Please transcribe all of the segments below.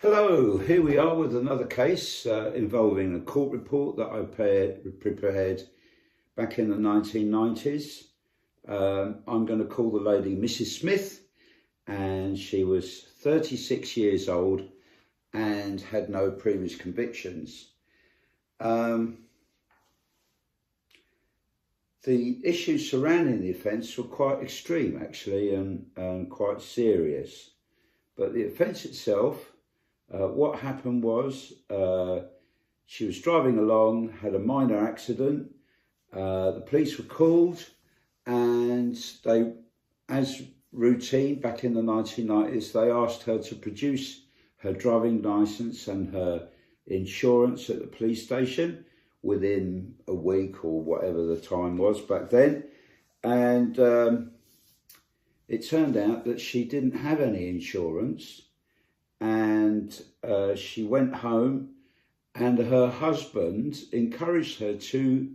Hello, here we are with another case involving a court report that I prepared back in the 1990s. I'm going to call the lady Mrs. Smith, and she was 36 years old and had no previous convictions. The issues surrounding the offence were quite extreme actually and quite serious, but the offence itself, what happened was she was driving along, had a minor accident. The police were called, and they, as routine back in the 1990s, they asked her to produce her driving licence and her insurance at the police station within a week or whatever the time was back then. And it turned out that she didn't have any insurance. And she went home, and her husband encouraged her to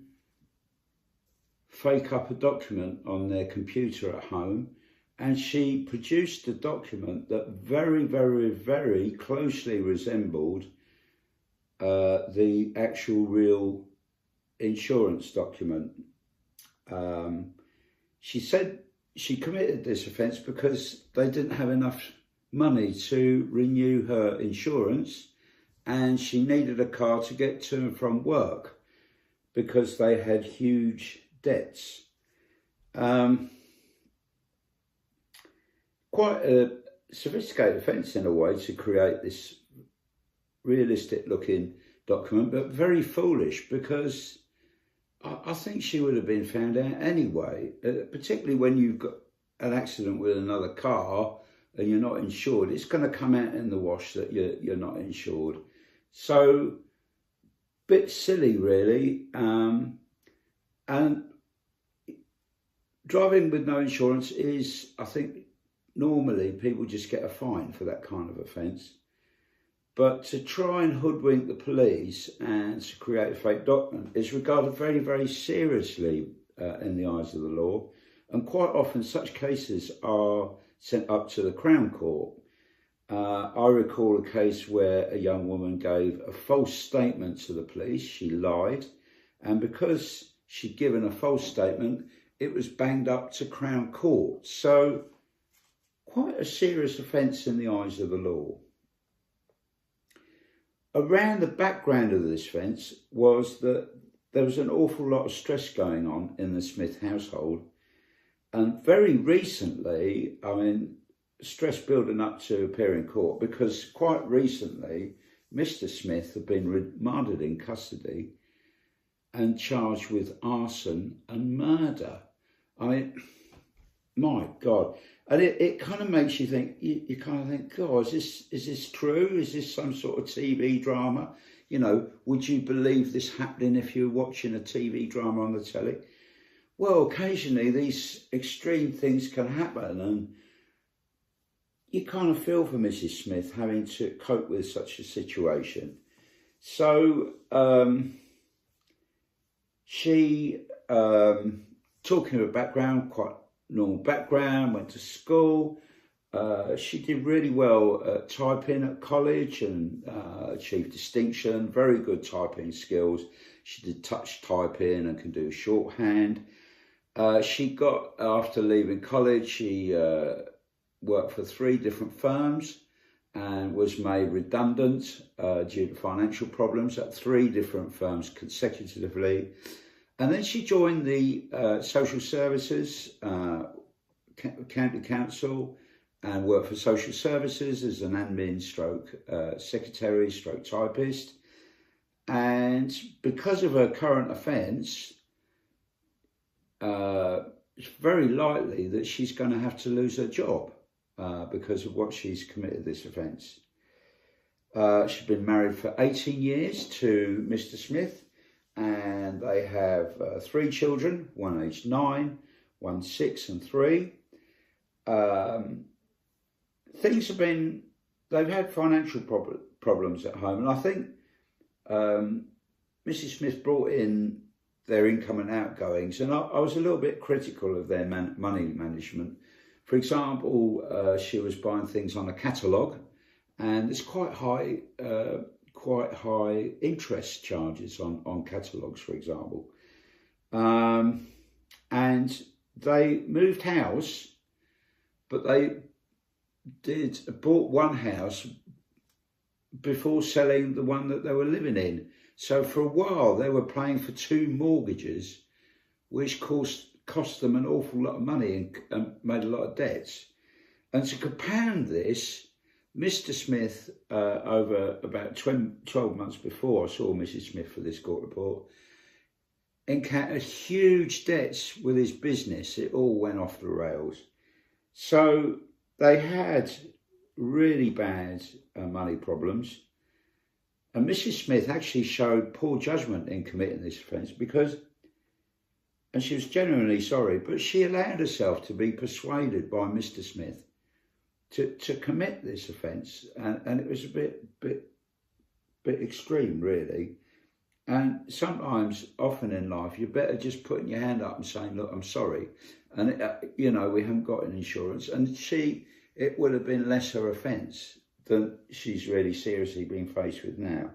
fake up a document on their computer at home, and she produced a document that very closely resembled the actual real insurance document. She said she committed this offence because they didn't have enough money to renew her insurance, and she needed a car to get to and from work because they had huge debts. Quite a sophisticated offence in a way to create this realistic looking document, but very foolish because I think she would have been found out anyway, particularly when you've got an accident with another car and you're not insured. It's going to come out in the wash that you're not insured. So, bit silly really. And driving with no insurance is, I think, normally people just get a fine for that kind of offence. But to try and hoodwink the police and to create a fake document is regarded very seriously in the eyes of the law. And quite often such cases are sent up to the Crown Court. I recall a case where a young woman gave a false statement to the police. She lied, and because she'd given a false statement, it was banged up to Crown Court. So quite a serious offence in the eyes of the law. Around the background of this offence was that there was an awful lot of stress going on in the Smith household. And very recently, I mean, stress building up to appear in court, because quite recently, Mr. Smith had been remanded in custody and charged with arson and murder. I mean, my God. And it kind of makes you think, you kind of think, God, is this true? Is this some sort of TV drama? You know, would you believe this happening if you were watching a TV drama on the telly? Well, occasionally these extreme things can happen, and you kind of feel for Mrs. Smith having to cope with such a situation. So she, talking of her background, quite normal background, went to school. She did really well at typing at college and achieved distinction, very good typing skills. She did touch typing and can do shorthand. She got, after leaving college, she worked for 3 different firms and was made redundant due to financial problems at 3 different firms consecutively. And then she joined the social services, county council, and worked for social services as an admin stroke secretary stroke typist. And because of her current offence, it's very likely that she's going to have to lose her job because of what she's committed this offence. She's been married for 18 years to Mr. Smith, and they have 3 children, one aged 9, one 6 and 3. Things have been, they've had financial problems at home, and I think Mrs. Smith brought in their income and outgoings, and I was a little bit critical of their money management. For example, she was buying things on a catalogue, and there's quite high interest charges on catalogues, for example. And they moved house, but they bought one house before selling the one that they were living in. So for a while they were paying for 2 mortgages, which cost them an awful lot of money and made a lot of debts. And to compound this, Mr. Smith, over about 12 months before I saw Mrs. Smith for this court report, encountered huge debts with his business. It all went off the rails. So they had really bad money problems. And Mrs. Smith actually showed poor judgment in committing this offence and she was genuinely sorry, but she allowed herself to be persuaded by Mr. Smith to commit this offence, and it was a bit extreme, really. And sometimes, often in life, you're better just putting your hand up and saying, look, I'm sorry, and we haven't got an insurance. And it would have been less her offence than she's really seriously being faced with now.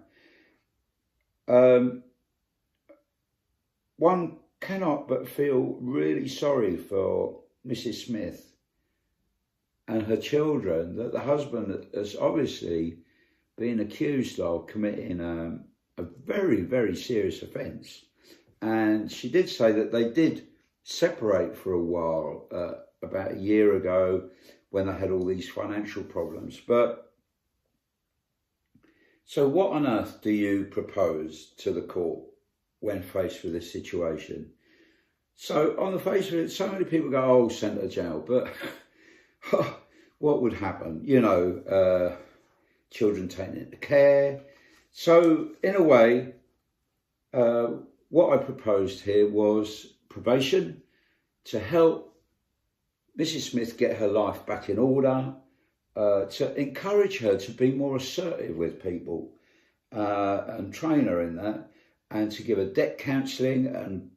One cannot but feel really sorry for Mrs. Smith and her children, that the husband has obviously been accused of committing a very, very serious offence. And she did say that they did separate for a while, about a year ago, when they had all these financial problems. But so what on earth do you propose to the court when faced with this situation? So on the face of it, so many people go, oh, send her to jail, but what would happen? Children taken into care. So in a way, what I proposed here was probation to help Mrs. Smith get her life back in order, to encourage her to be more assertive with people and train her in that, and to give her debt counselling and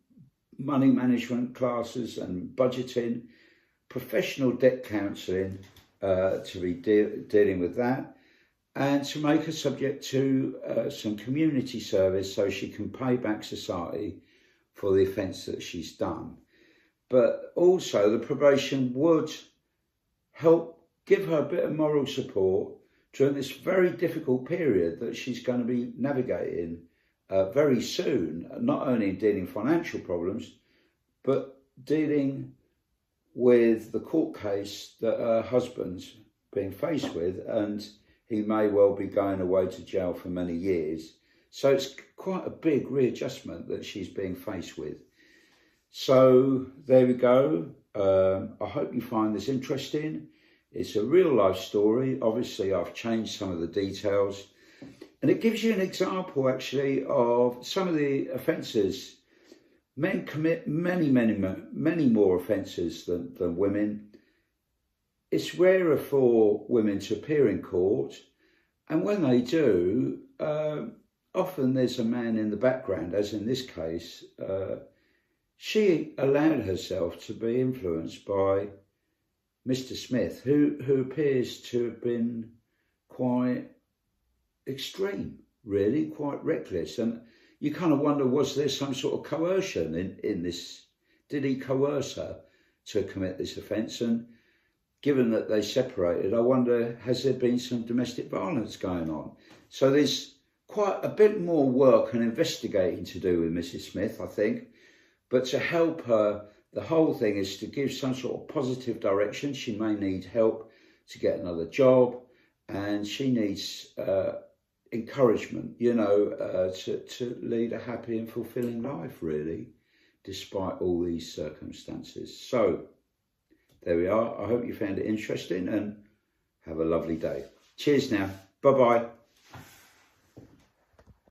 money management classes and budgeting, professional debt counselling to be dealing with that, and to make her subject to some community service so she can pay back society for the offence that she's done. But also the probation would help give her a bit of moral support during this very difficult period that she's going to be navigating very soon, not only dealing financial problems, but dealing with the court case that her husband's being faced with, and he may well be going away to jail for many years. So it's quite a big readjustment that she's being faced with. So there we go. I hope you find this interesting. It's a real life story. Obviously, I've changed some of the details. And it gives you an example, actually, of some of the offences. Men commit many more offences than women. It's rarer for women to appear in court. And when they do, often there's a man in the background, as in this case. She allowed herself to be influenced by Mr. Smith, who appears to have been quite extreme, really, quite reckless. And you kind of wonder, was there some sort of coercion in this? Did he coerce her to commit this offence? And given that they separated, I wonder, has there been some domestic violence going on? So there's quite a bit more work and investigating to do with Mrs. Smith, I think. But to help her, the whole thing is to give some sort of positive direction. She may need help to get another job, and she needs encouragement, to lead a happy and fulfilling life, really, despite all these circumstances. So there we are. I hope you found it interesting, and have a lovely day. Cheers now. Bye-bye.